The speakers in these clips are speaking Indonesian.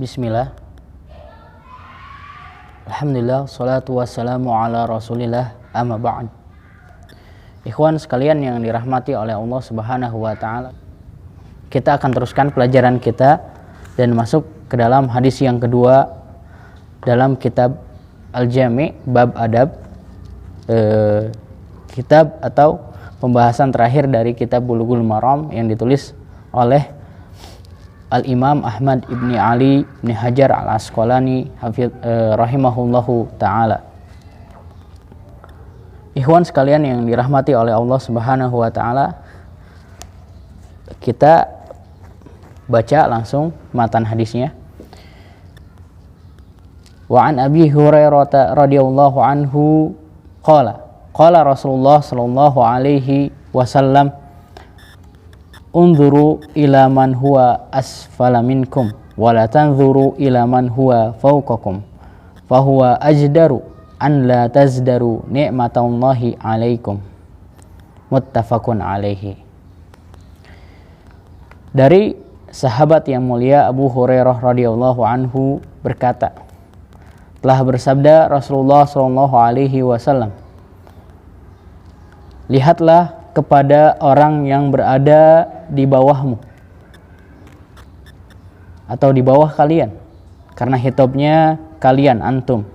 Bismillah. Alhamdulillah, salatu wassalamu ala rasulillah, amma ba'd. Ikhwan sekalian yang dirahmati oleh Allah subhanahu wa ta'ala, kita akan teruskan pelajaran kita dan masuk ke dalam hadis yang kedua dalam kitab Al-Jami' bab adab, kitab atau pembahasan terakhir dari kitab Bulughul Maram yang ditulis oleh Al-Imam Ahmad ibni Ali ibni Hajar al-Asqalani rahimahullahu ta'ala. Ikhwan sekalian yang dirahmati oleh Allah subhanahu wa ta'ala, kita baca langsung matan hadisnya. Wa an Abi Hurairah radhiyallahu anhu qala Rasulullah sallallahu alaihi wasallam, unzuru ila man huwa asfala minkum wa la tanzuru ila man huwa fawqakum fa huwa ajdaru an la tazdaru ni'matallahi alaikum. Muttafaqun alaihi. Dari sahabat yang mulia Abu Hurairah radhiyallahu anhu berkata, telah bersabda Rasulullah sallallahu alaihi wasallam, lihatlah kepada orang yang berada di bawahmu atau di bawah kalian, karena hitobnya kalian antum.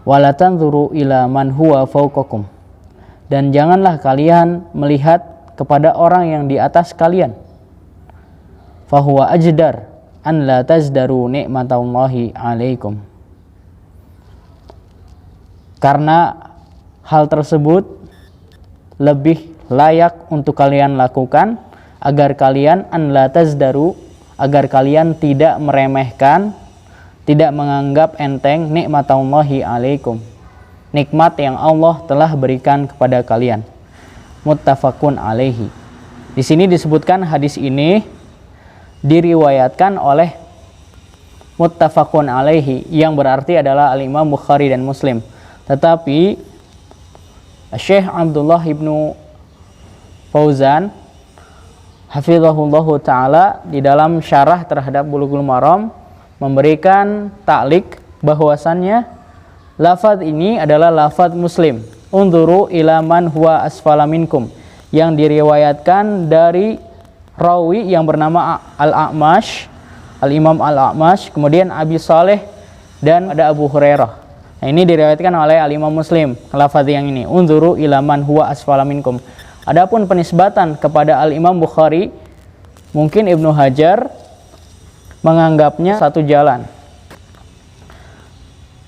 Wala tanzuru ila man huwa fawqakum, dan janganlah kalian melihat kepada orang yang di atas kalian. Fahuwa ajdar an la tazdaru ni'matallahi alaikum, karena hal tersebut lebih layak untuk kalian lakukan agar kalian an la tazdaru, agar kalian tidak meremehkan, tidak menganggap enteng nikmatallahi alaikum, nikmat yang Allah telah berikan kepada kalian. Muttafaqun alaihi. Di sini disebutkan hadis ini diriwayatkan oleh muttafaqun alaihi, yang berarti adalah Al-Imam Bukhari dan Muslim. Tetapi Syekh Abdullah ibnu Fauzan hafizahullahu ta'ala di dalam syarah terhadap Bulughul Maram memberikan ta'liq bahwasannya lafaz ini adalah lafaz Muslim, unzuru ila man huwa asfala minkum, yang diriwayatkan dari rawi yang bernama Al-A'mash, Al-Imam Al-A'mash, kemudian Abi Saleh, dan ada Abu Hurairah. Nah, ini diriwayatkan oleh Al-Imam Muslim, lafaz yang ini, unzuru ila man huwa asfala minkum. Adapun penisbatan kepada Al-Imam Bukhari, mungkin Ibnu Hajar menganggapnya satu jalan,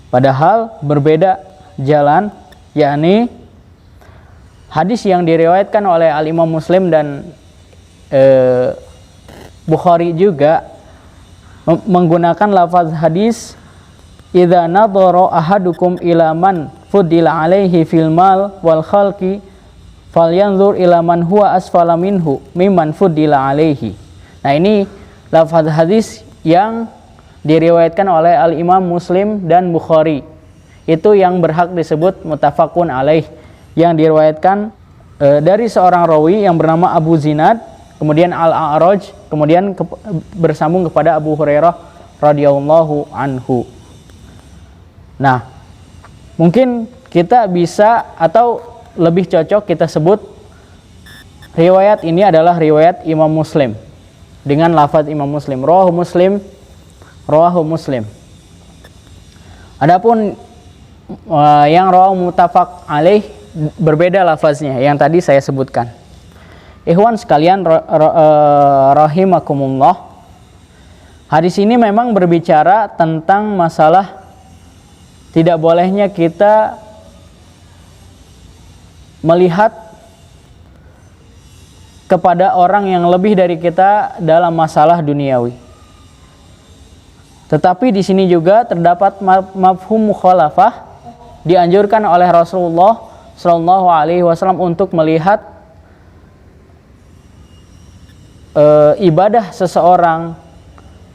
padahal berbeda jalan, yakni hadis yang diriwayatkan oleh Al-Imam Muslim dan Bukhari juga menggunakan lafaz hadis idza nadhara ahadukum ila man fuddila alaihi fil mal wal khalqi falyanzur ila man huwa asfala minhu mimman fuddila alaihi. Nah, ini lafaz hadis yang diriwayatkan oleh Al-Imam Muslim dan Bukhari, itu yang berhak disebut muttafaqun alaih, yang diriwayatkan dari seorang rawi yang bernama Abu Zinad, kemudian Al-A'raj, kemudian bersambung kepada Abu Hurairah radhiyallahu anhu. Nah, mungkin kita bisa, atau lebih cocok kita sebut riwayat ini adalah riwayat Imam Muslim dengan lafaz Imam Muslim, rawahu Muslim. Adapun yang rawahu muttafaq alaih berbeda lafaznya yang tadi saya sebutkan. Ikhwan sekalian rahimakumullah, hadis ini memang berbicara tentang masalah tidak bolehnya kita melihat kepada orang yang lebih dari kita dalam masalah duniawi. Tetapi di sini juga terdapat mafhum mukhalafah, dianjurkan oleh Rasulullah sallallahu alaihi wasallam untuk melihat ibadah seseorang,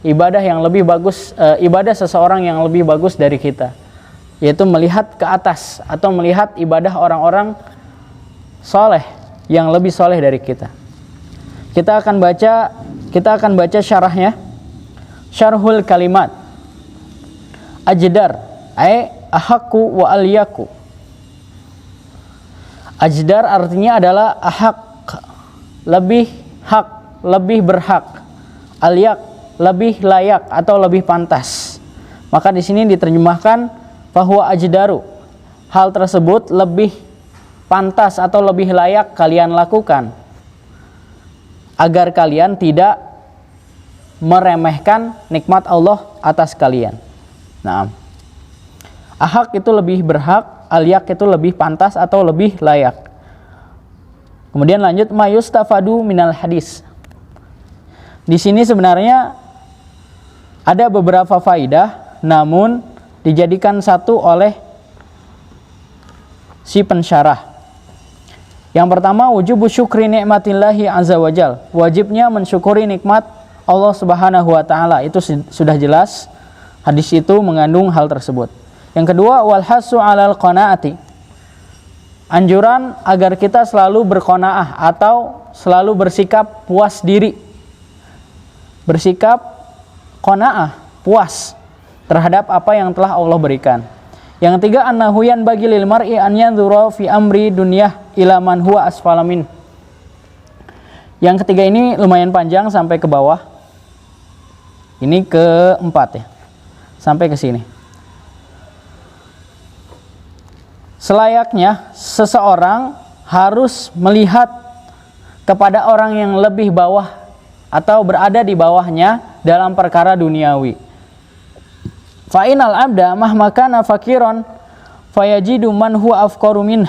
ibadah seseorang yang lebih bagus dari kita, yaitu melihat ke atas atau melihat ibadah orang-orang soleh yang lebih soleh dari kita. Kita akan baca syarahnya. Syarhul kalimat. Ajdar ay ahaqqu wa alyaku. Ajdar artinya adalah ahaq, lebih hak, lebih berhak. Alyak, lebih layak atau lebih pantas. Maka di sini diterjemahkan bahwa ajdaru, hal tersebut lebih pantas atau lebih layak kalian lakukan agar kalian tidak meremehkan nikmat Allah atas kalian. Nah, ahak itu lebih berhak, alyak itu lebih pantas atau lebih layak. Kemudian lanjut mayustafadu minal hadis. Di sini sebenarnya ada beberapa faidah, namun dijadikan satu oleh si pensyarah. Yang pertama, wujubu syukri nikmatillahi azza wajal. Wajibnya mensyukuri nikmat Allah Subhanahu wa taala. Itu sudah jelas. Hadis itu mengandung hal tersebut. Yang kedua, wal hasu 'alal qanaati. Anjuran agar kita selalu berqanaah atau selalu bersikap puas diri. Bersikap qanaah, puas terhadap apa yang telah Allah berikan. Yang ketiga, annahu yanbaghi lil mar'i an yanzura fi amri dunyah ila man huwa asfala min. Yang ketiga ini lumayan panjang sampai ke bawah. Ini keempat ya. Sampai ke sini. Selayaknya seseorang harus melihat kepada orang yang lebih bawah atau berada di bawahnya dalam perkara duniawi. Fa'inal abda mahmakana fakiron fayajidu man huwa afqaru minh.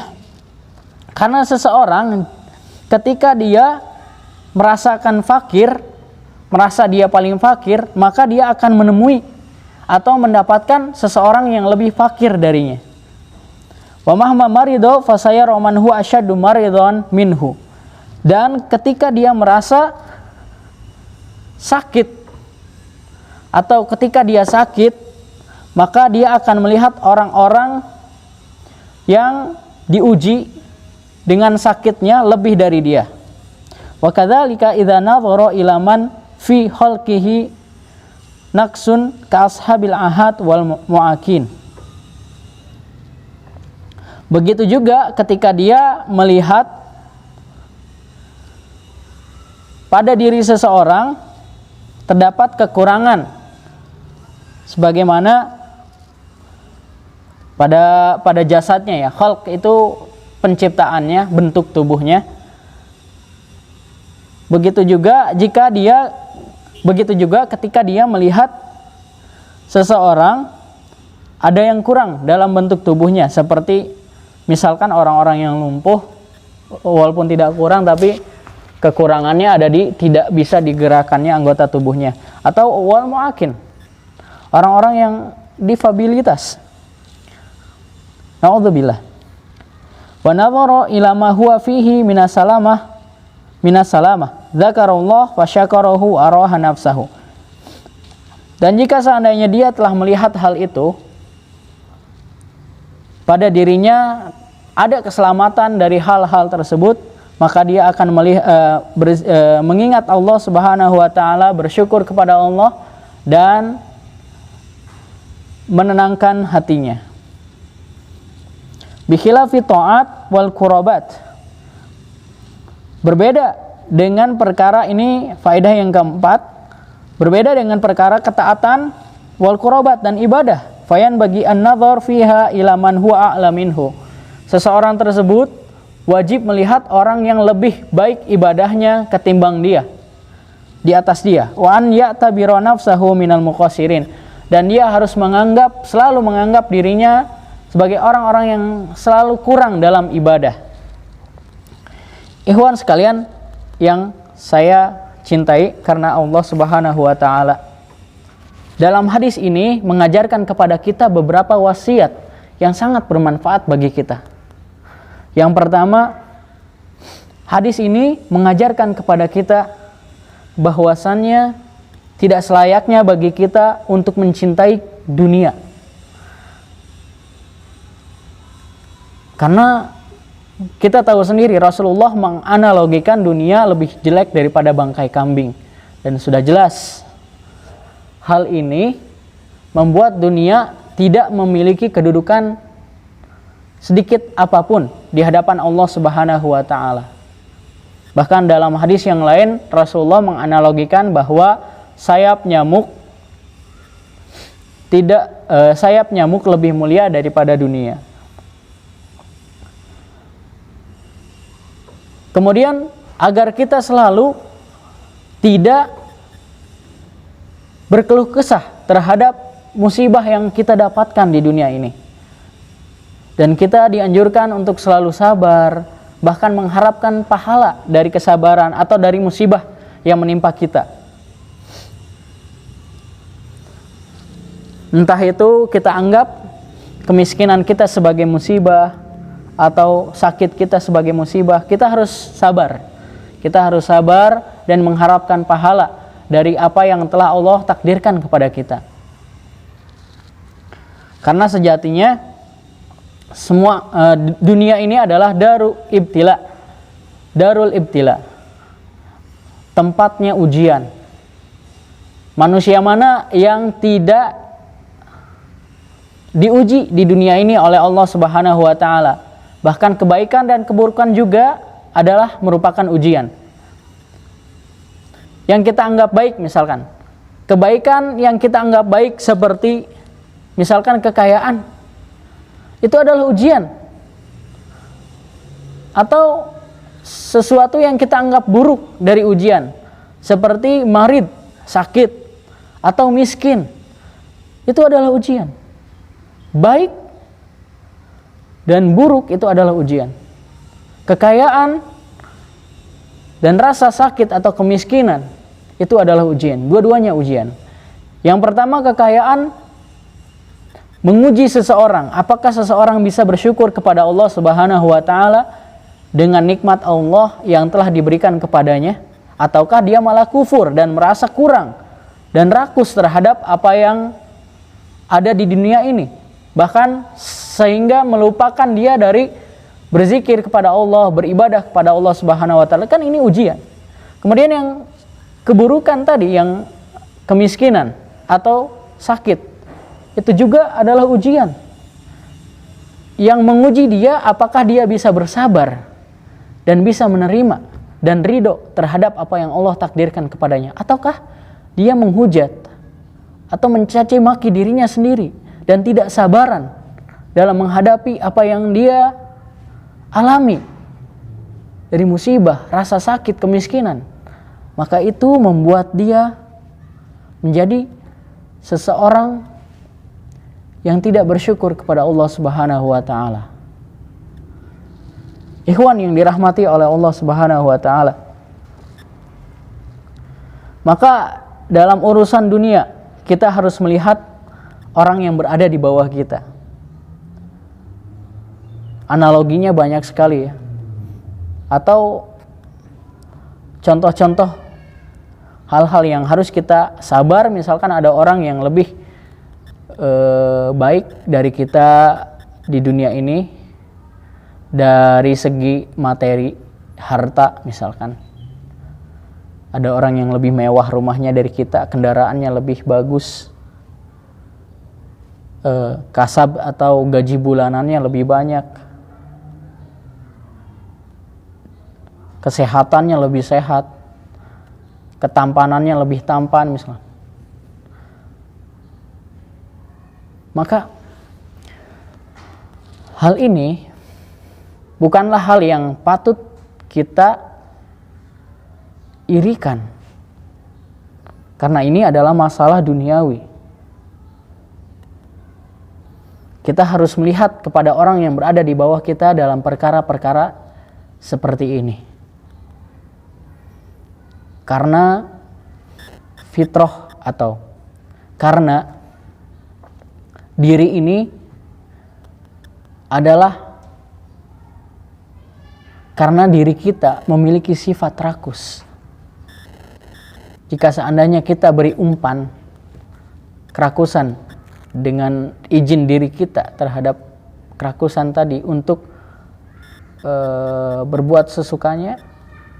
Karena seseorang ketika dia merasakan fakir, merasa dia paling fakir, maka dia akan menemui atau mendapatkan seseorang yang lebih fakir darinya. Wa mahma marido fasayara man huwa asyaddu maridon minhu. Dan ketika dia merasa sakit atau ketika dia sakit, maka dia akan melihat orang-orang yang diuji dengan sakitnya lebih dari dia. Wa kadzalika idza nadhara ila man fi khalqihi naqsun ka ashabil ahad wal mu'akin. Begitu juga ketika dia melihat pada diri seseorang terdapat kekurangan sebagaimana pada jasadnya ya. Khalq itu penciptaannya, bentuk tubuhnya. Begitu juga ketika dia melihat seseorang ada yang kurang dalam bentuk tubuhnya, seperti misalkan orang-orang yang lumpuh, walaupun tidak kurang tapi kekurangannya ada di tidak bisa digerakkannya anggota tubuhnya, atau wal mu'akin, orang-orang yang difabilitas. Na'udzubillah. Wa nadhara ila ma huwa fihi minas salamah dzakarallah wa syakarahu araha nafsahu. Dan jika seandainya dia telah melihat hal itu, pada dirinya ada keselamatan dari hal-hal tersebut, maka dia akan mengingat Allah Subhanahu wa taala, bersyukur kepada Allah dan menenangkan hatinya. Bikhilafi ta'at wal qurabat. Berbeda dengan perkara ini, faedah yang keempat, berbeda dengan perkara ketaatan wal qurabat dan ibadah. Fayan bagi an-nadhar fiha ila man huwa a'la minhu. Seseorang tersebut wajib melihat orang yang lebih baik ibadahnya ketimbang dia, di atas dia. Wa an ya'tabira nafsahu minal muqassirin. Dan dia harus selalu menganggap dirinya sebagai orang-orang yang selalu kurang dalam ibadah. Ikhwan sekalian yang saya cintai karena Allah Subhanahu wa taala, dalam hadis ini mengajarkan kepada kita beberapa wasiat yang sangat bermanfaat bagi kita. Yang pertama, hadis ini mengajarkan kepada kita bahwasannya tidak selayaknya bagi kita untuk mencintai dunia. Karena kita tahu sendiri Rasulullah menganalogikan dunia lebih jelek daripada bangkai kambing. Dan sudah jelas hal ini membuat dunia tidak memiliki kedudukan sedikit apapun di hadapan Allah Subhanahu wa taala. Bahkan dalam hadis yang lain Rasulullah menganalogikan bahwa sayap nyamuk lebih mulia daripada dunia. Kemudian agar kita selalu tidak berkeluh kesah terhadap musibah yang kita dapatkan di dunia ini. Dan kita dianjurkan untuk selalu sabar, bahkan mengharapkan pahala dari kesabaran atau dari musibah yang menimpa kita. Entah itu kita anggap kemiskinan kita sebagai musibah atau sakit kita sebagai musibah, kita harus sabar. Kita harus sabar dan mengharapkan pahala dari apa yang telah Allah takdirkan kepada kita. Karena sejatinya semua dunia ini adalah darul ibtila, tempatnya ujian. Manusia mana yang tidak diuji di dunia ini oleh Allah Subhanahu wa taala? Bahkan kebaikan dan keburukan juga adalah merupakan ujian. Yang kita anggap baik, misalkan kebaikan yang kita anggap baik seperti misalkan kekayaan, itu adalah ujian. Atau sesuatu yang kita anggap buruk dari ujian, seperti marid, sakit, atau miskin, itu adalah ujian. Baik dan buruk itu adalah ujian. Kekayaan dan rasa sakit atau kemiskinan itu adalah ujian. Dua-duanya ujian. Yang pertama, kekayaan menguji seseorang, apakah seseorang bisa bersyukur kepada Allah Subhanahu wa taala dengan nikmat Allah yang telah diberikan kepadanya, ataukah dia malah kufur dan merasa kurang dan rakus terhadap apa yang ada di dunia ini, bahkan sehingga melupakan dia dari berzikir kepada Allah, beribadah kepada Allah Subhanahu wa taala. Kan ini ujian. Kemudian yang keburukan tadi, yang kemiskinan atau sakit, itu juga adalah ujian yang menguji dia apakah dia bisa bersabar dan bisa menerima dan ridho terhadap apa yang Allah takdirkan kepadanya, ataukah dia menghujat atau mencaci maki dirinya sendiri dan tidak sabaran dalam menghadapi apa yang dia alami dari musibah, rasa sakit, kemiskinan. Maka itu membuat dia menjadi seseorang yang tidak bersyukur kepada Allah Subhanahu wa taala. Ikhwan yang dirahmati oleh Allah Subhanahu wa taala. Maka dalam urusan dunia kita harus melihat orang yang berada di bawah kita. Analoginya banyak sekali ya. Atau contoh-contoh hal-hal yang harus kita sabar, misalkan ada orang yang lebih baik dari kita di dunia ini dari segi materi, harta misalkan. Ada orang yang lebih mewah rumahnya dari kita, kendaraannya lebih bagus, kasab atau gaji bulanannya lebih banyak, kesehatannya lebih sehat, ketampanannya lebih tampan misalnya. Maka hal ini bukanlah hal yang patut kita irikan, karena ini adalah masalah duniawi. Kita harus melihat kepada orang yang berada di bawah kita dalam perkara-perkara seperti ini. Karena fitrah atau karena diri ini adalah karena diri kita memiliki sifat rakus. Jika seandainya kita beri umpan kerakusan dengan izin diri kita terhadap kerakusan tadi untuk berbuat sesukanya,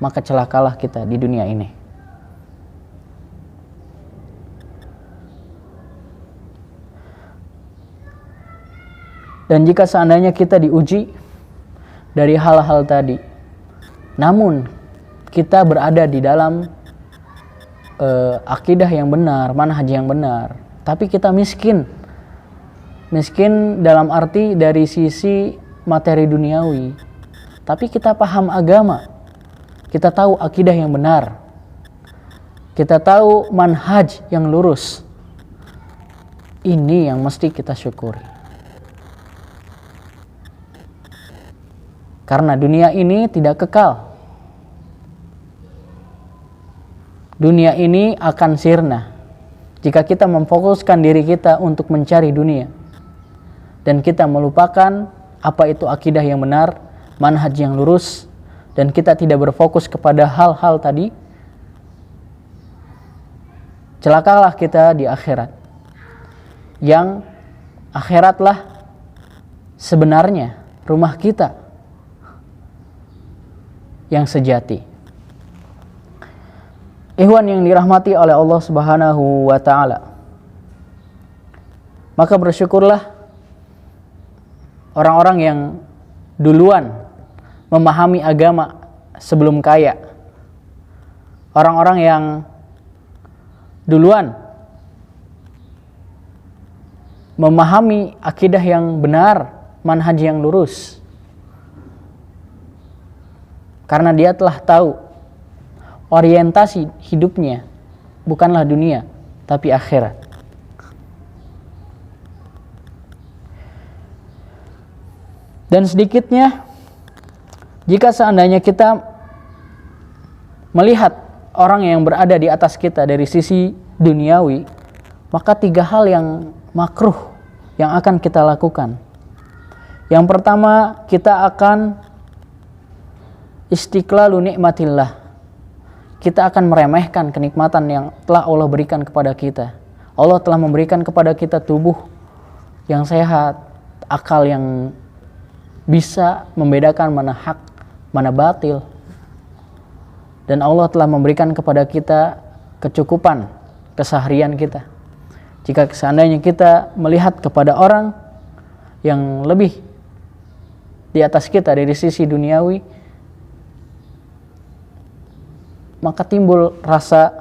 maka celakalah kita di dunia ini. Dan jika seandainya kita diuji dari hal-hal tadi, namun kita berada di dalam akidah yang benar, manhaj yang benar, tapi kita miskin dalam arti dari sisi materi duniawi, tapi kita paham agama, kita tahu akidah yang benar, kita tahu manhaj yang lurus, ini yang mesti kita syukuri. Karena dunia ini tidak kekal. Dunia ini akan sirna jika kita memfokuskan diri kita untuk mencari dunia dan kita melupakan apa itu akidah yang benar, manhaj yang lurus, dan kita tidak berfokus kepada hal-hal tadi. Celakalah kita di akhirat, yang akhiratlah sebenarnya rumah kita yang sejati. Ikhwan yang dirahmati oleh Allah Subhanahu wa taala, maka bersyukurlah orang-orang yang duluan memahami agama sebelum kaya. Orang-orang yang duluan memahami akidah yang benar, manhaj yang lurus. Karena dia telah tahu orientasi hidupnya bukanlah dunia, tapi akhirat. Dan sedikitnya, jika seandainya kita melihat orang yang berada di atas kita dari sisi duniawi, maka 3 hal yang makruh yang akan kita lakukan. Yang pertama, kita akan istiqlalu nikmatillah. Kita akan meremehkan kenikmatan yang telah Allah berikan kepada kita. Allah telah memberikan kepada kita tubuh yang sehat, akal yang bisa membedakan mana hak, mana batil. Dan Allah telah memberikan kepada kita kecukupan keseharian kita. Jika seandainya kita melihat kepada orang yang lebih di atas kita dari sisi duniawi, maka timbul rasa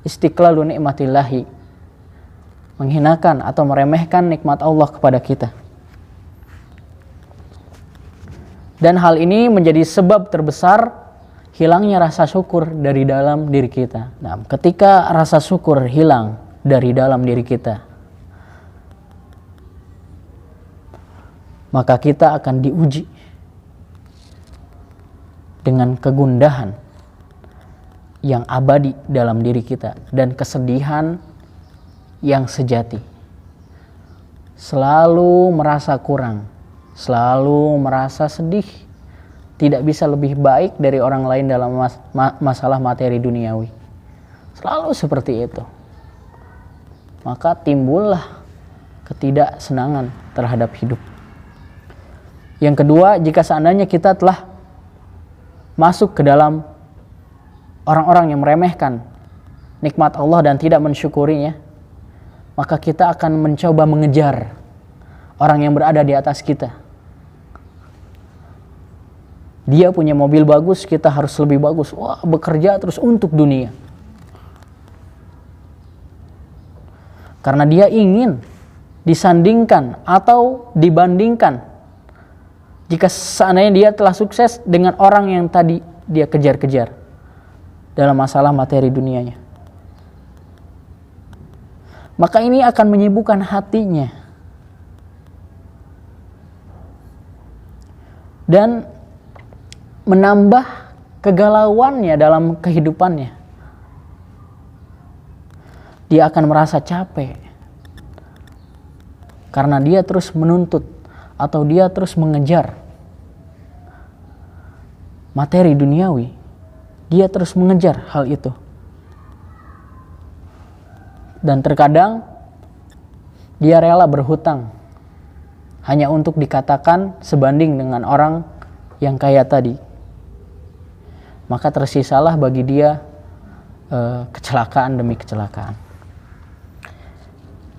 istiqlalu nikmatillahi, menghinakan atau meremehkan nikmat Allah kepada kita. Dan hal ini menjadi sebab terbesar hilangnya rasa syukur dari dalam diri kita. Nah, ketika rasa syukur hilang dari dalam diri kita, maka kita akan diuji dengan kegundahan yang abadi dalam diri kita dan kesedihan yang sejati. Selalu merasa kurang, selalu merasa sedih, tidak bisa lebih baik dari orang lain dalam masalah materi duniawi. Selalu seperti itu. Maka timbullah ketidaksenangan terhadap hidup. Yang kedua, jika seandainya kita telah masuk ke dalam orang-orang yang meremehkan nikmat Allah dan tidak mensyukurinya, maka kita akan mencoba mengejar orang yang berada di atas kita. Dia punya mobil bagus, kita harus lebih bagus. Wah, bekerja terus untuk dunia. Karena dia ingin disandingkan atau dibandingkan jika seandainya dia telah sukses dengan orang yang tadi dia kejar-kejar dalam masalah materi dunianya. Maka ini akan menyibukkan hatinya. Dan menambah kegalauannya dalam kehidupannya. Dia akan merasa capek. Karena dia terus menuntut atau dia terus mengejar materi duniawi. Dia terus mengejar hal itu. Dan terkadang dia rela berhutang hanya untuk dikatakan sebanding dengan orang yang kaya tadi. Maka tersisalah bagi dia kecelakaan demi kecelakaan.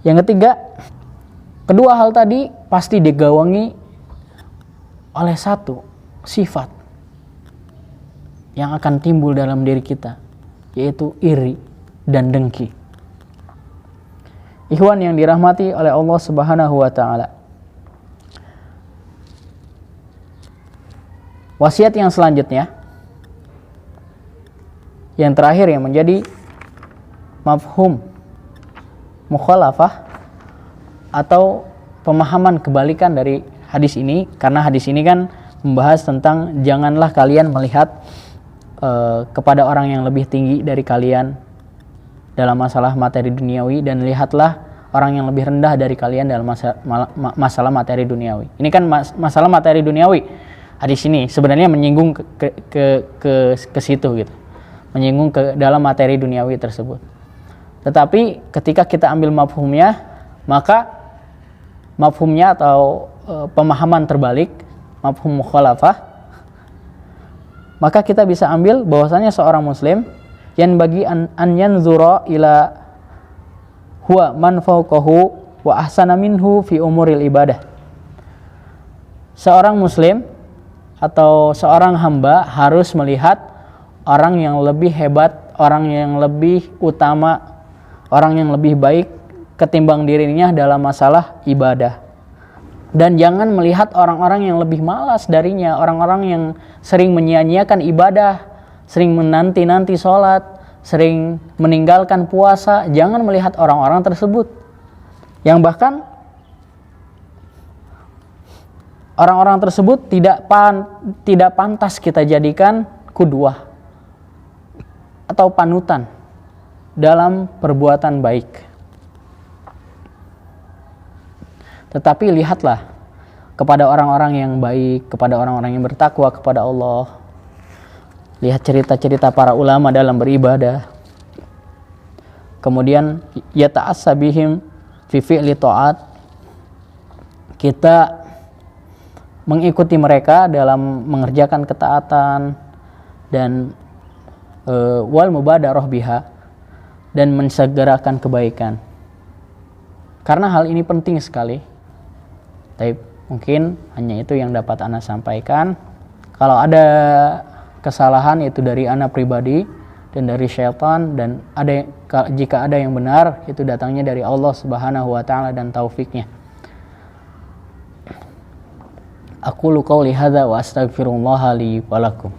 Yang ketiga, Kedua hal tadi pasti digawangi oleh satu sifat yang akan timbul dalam diri kita, yaitu iri dan dengki. Ikhwan yang dirahmati oleh Allah Subhanahu wa taala. Wasiat yang selanjutnya, yang terakhir yang menjadi mafhum mukhalafah atau pemahaman kebalikan dari hadis ini, karena hadis ini kan membahas tentang janganlah kalian melihat kepada orang yang lebih tinggi dari kalian dalam masalah materi duniawi, dan lihatlah orang yang lebih rendah dari kalian dalam masalah materi duniawi. Ini kan masalah materi duniawi. Hadis ini sebenarnya menyinggung ke situ gitu. Menyinggung ke dalam materi duniawi tersebut. Tetapi ketika kita ambil mafhumnya, maka mafhumnya atau pemahaman terbalik, mafhum mukhalafah, maka kita bisa ambil bahwasanya seorang muslim yang bagi an yanzura ila huwa man fawqahu wa ahsana minhu fi umuril ibadah. Seorang muslim atau seorang hamba harus melihat orang yang lebih hebat, orang yang lebih utama, orang yang lebih baik ketimbang dirinya dalam masalah ibadah. Dan jangan melihat orang-orang yang lebih malas darinya, orang-orang yang sering menyia-nyiakan ibadah, sering menanti-nanti sholat, sering meninggalkan puasa. Jangan melihat orang-orang tersebut, yang bahkan orang-orang tersebut tidak pantas kita jadikan qudwah atau panutan dalam perbuatan baik. Tetapi lihatlah kepada orang-orang yang baik, kepada orang-orang yang bertakwa kepada Allah. Lihat cerita-cerita para ulama dalam beribadah. Kemudian yata'assa bihim fi fi'li ta'at. Kita mengikuti mereka dalam mengerjakan ketaatan dan wal mubadarah biha, dan mensegerakan kebaikan. Karena hal ini penting sekali. Tapi mungkin hanya itu yang dapat Ana sampaikan. Kalau ada kesalahan itu dari Ana pribadi dan dari syaitan, dan jika ada yang benar itu datangnya dari Allah Subhanahu wa taala dan taufiknya. Aqulu qouli hadza wa astaghfirullah li wa lakum.